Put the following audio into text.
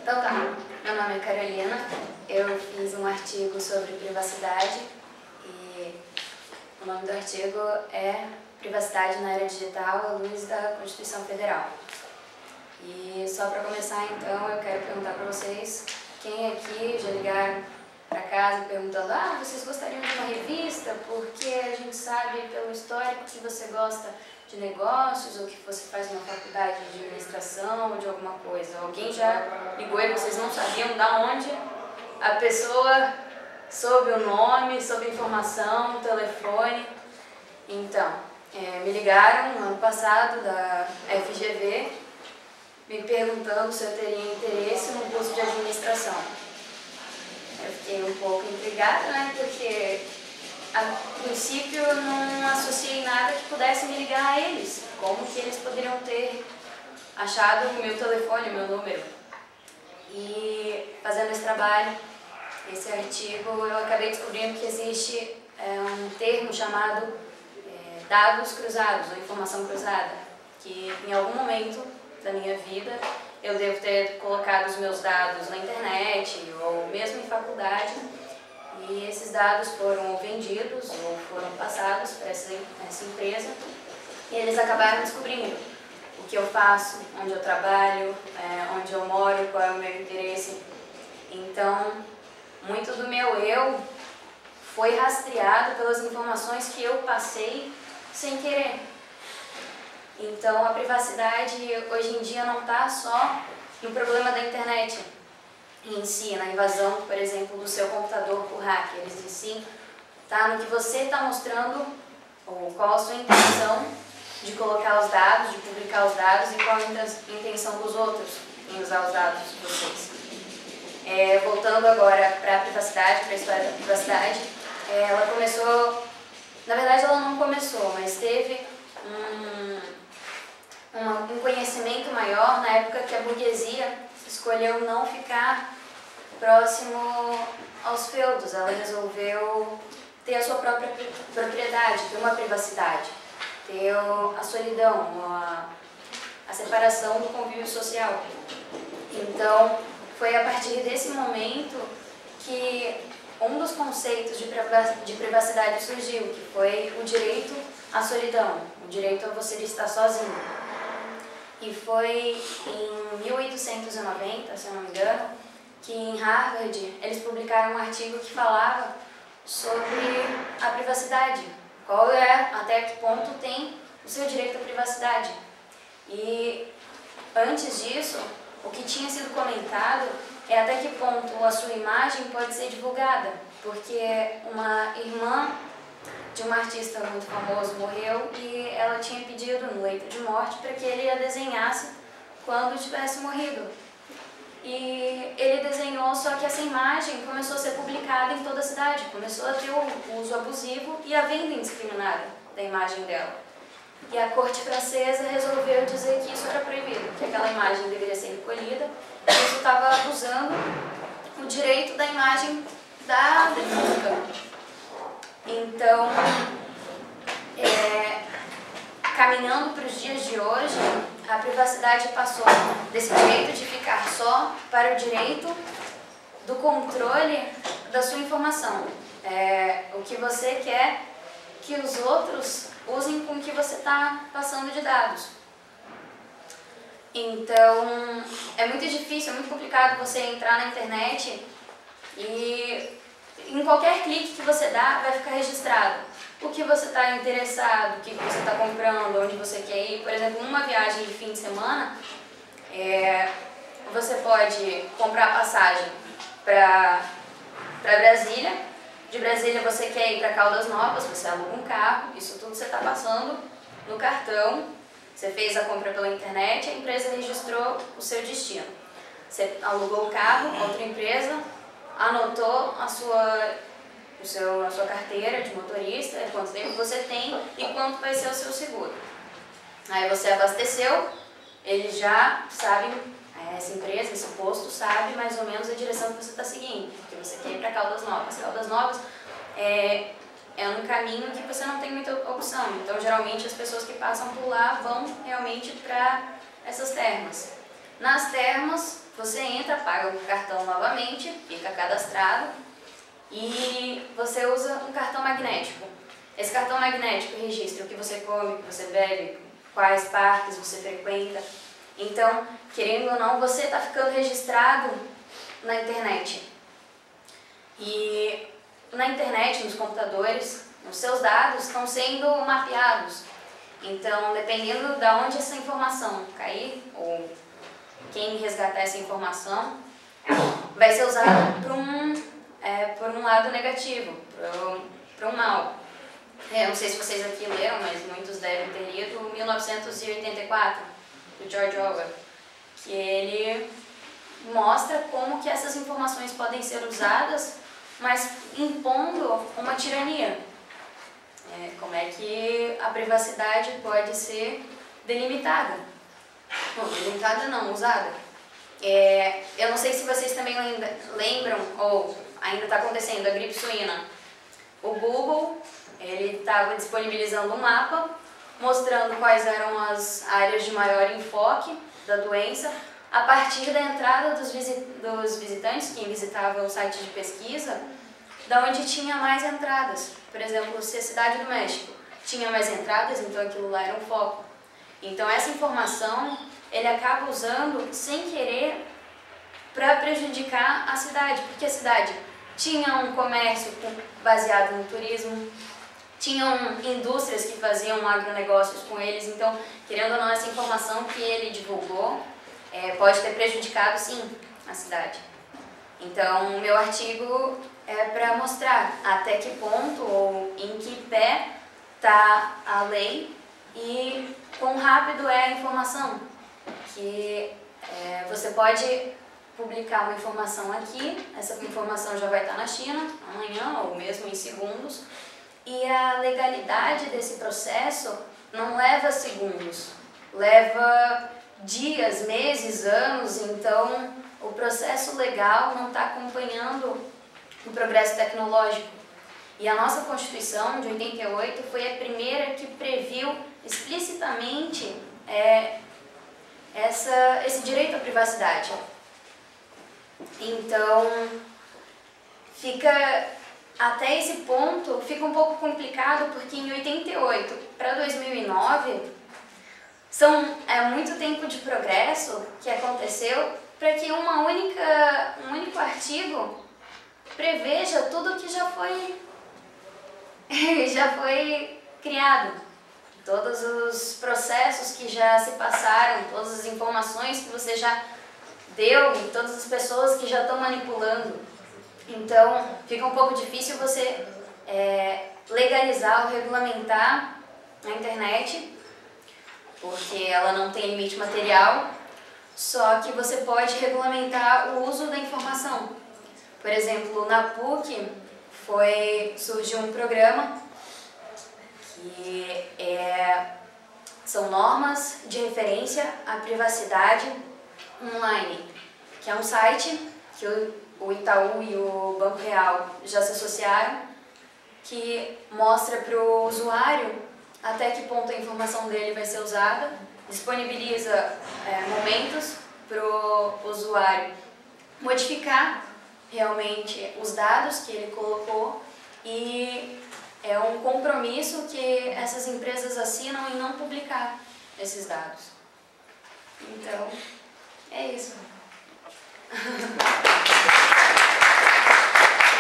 Então tá, meu nome é Carolina, eu fiz um artigo sobre privacidade e o nome do artigo é Privacidade na Era Digital à Luz da Constituição Federal. E só para começar então, eu quero perguntar para vocês, quem aqui já ligaram para casa perguntando: vocês gostariam de uma revista? Porque a gente sabe pelo histórico que você gosta de negócios ou que você faz uma faculdade de administração ou de alguma coisa. Alguém já ligou e vocês não sabiam da onde a pessoa soube o nome, soube a informação, o telefone. Então, me ligaram no ano passado da FGV me perguntando se eu teria interesse no curso de administração. Eu fiquei um pouco intrigada, né, porque a princípio eu não associei nada que pudesse me ligar a eles. Como que eles poderiam ter achado o meu telefone, o meu número? E fazendo esse trabalho, esse artigo, eu acabei descobrindo que existe um termo chamado dados cruzados, ou informação cruzada, que em algum momento da minha vida eu devo ter colocado os meus dados na internet ou mesmo em faculdade, e esses dados foram vendidos ou foram passados para essa empresa e eles acabaram descobrindo o que eu faço, onde eu trabalho, onde eu moro, qual é o meu interesse. Então, muito do meu eu foi rastreado pelas informações que eu passei sem querer. Então, a privacidade hoje em dia não está só no problema da internet em si, na invasão, por exemplo, do seu computador por hackers, e sim está no que você está mostrando, ou qual a sua intenção de colocar os dados, de publicar os dados, e qual a intenção dos outros em usar os dados de vocês. Voltando agora para a privacidade, para a história da privacidade, ela começou, na verdade ela não começou, mas teve um conhecimento maior na época que a burguesia escolheu não ficar próximo aos feudos. Ela resolveu ter a sua própria propriedade, ter uma privacidade, ter a solidão, a separação do convívio social. Então, foi a partir desse momento que um dos conceitos de privacidade surgiu, que foi o direito à solidão, o direito a você estar sozinho. E foi em 1890, se eu não me engano, que em Harvard eles publicaram um artigo que falava sobre a privacidade. Até que ponto tem o seu direito à privacidade. E antes disso, o que tinha sido comentado é até que ponto a sua imagem pode ser divulgada. Porque uma irmã de um artista muito famoso morreu e ela tinha pedido no leito de morte para que ele a desenhasse quando tivesse morrido. E ele desenhou, só que essa imagem começou a ser publicada em toda a cidade, começou a ter o uso abusivo e a venda indiscriminada da imagem dela. E a corte francesa resolveu dizer que isso era proibido, que aquela imagem deveria ser recolhida, e isso estava abusando o direito da imagem da defunta. Então, caminhando para os dias de hoje, a privacidade passou desse direito de ficar só para o direito do controle da sua informação. O que você quer que os outros usem com o que você está passando de dados. Então, é muito difícil, é muito complicado você entrar na internet e em qualquer clique que você dá, vai ficar registrado o que você está interessado, o que você está comprando, onde você quer ir. Por exemplo, numa viagem de fim de semana, você pode comprar passagem para Brasília. De Brasília você quer ir para Caldas Novas, você aluga um carro, isso tudo você está passando no cartão. Você fez a compra pela internet, a empresa registrou o seu destino. Você alugou o carro, outra empresa anotou a sua carteira de motorista, quanto tempo você tem e quanto vai ser o seu seguro. Aí você abasteceu, eles já sabem, essa empresa, esse posto sabe mais ou menos a direção que você está seguindo, porque você quer ir para Caldas Novas. Caldas Novas é um caminho que você não tem muita opção, então geralmente as pessoas que passam por lá vão realmente para essas termas. Nas termas, você entra entra, paga o cartão novamente, fica cadastrado e você usa um cartão magnético. Esse cartão magnético registra o que você come, o que você bebe, quais parques você frequenta. Então, querendo ou não, você está ficando registrado na internet. E na internet, nos computadores, os seus dados estão sendo mapeados. Então, dependendo de onde essa informação cair, ou quem resgatar essa informação, vai ser usada por um lado negativo, para um mal. Não sei se vocês aqui leram, mas muitos devem ter lido 1984, do George Orwell, que ele mostra como que essas informações podem ser usadas, mas impondo uma tirania. Como é que a privacidade pode ser delimitada. Não, delimitada não, usada. Eu não sei se vocês também lembram, ou ainda está acontecendo, a gripe suína. O Google, ele estava disponibilizando um mapa, mostrando quais eram as áreas de maior enfoque da doença, a partir da entrada dos visitantes, quem visitava o site de pesquisa, da onde tinha mais entradas. Por exemplo, se a Cidade do México tinha mais entradas, então aquilo lá era um foco. Então essa informação ele acaba usando sem querer para prejudicar a cidade, porque a cidade tinha um comércio baseado no turismo, tinham indústrias que faziam agronegócios com eles, então, querendo ou não, essa informação que ele divulgou pode ter prejudicado, sim, a cidade. Então, o meu artigo é para mostrar até que ponto ou em que pé está a lei e quão rápido é a informação. Que você pode publicar uma informação aqui, essa informação já vai estar na China amanhã ou mesmo em segundos, e a legalidade desse processo não leva segundos, leva dias, meses, anos, então o processo legal não está acompanhando o progresso tecnológico. E a nossa Constituição de 88 foi a primeira que previu explicitamente esse direito à privacidade. Então, até esse ponto fica um pouco complicado, porque em 88 para 2009 é muito tempo de progresso que aconteceu para que um único artigo preveja tudo que já foi criado. Todos os processos que já se passaram, todas as informações que você já deu e todas as pessoas que já estão manipulando. Então, fica um pouco difícil você legalizar ou regulamentar a internet, porque ela não tem limite material, só que você pode regulamentar o uso da informação. Por exemplo, na PUC surgiu um programa que são normas de referência à privacidade online, que é um site que o Itaú e o Banco Real já se associaram, que mostra para o usuário até que ponto a informação dele vai ser usada, disponibiliza momentos para o usuário modificar realmente os dados que ele colocou, e é um compromisso que essas empresas assinam em não publicar esses dados. Então, é isso.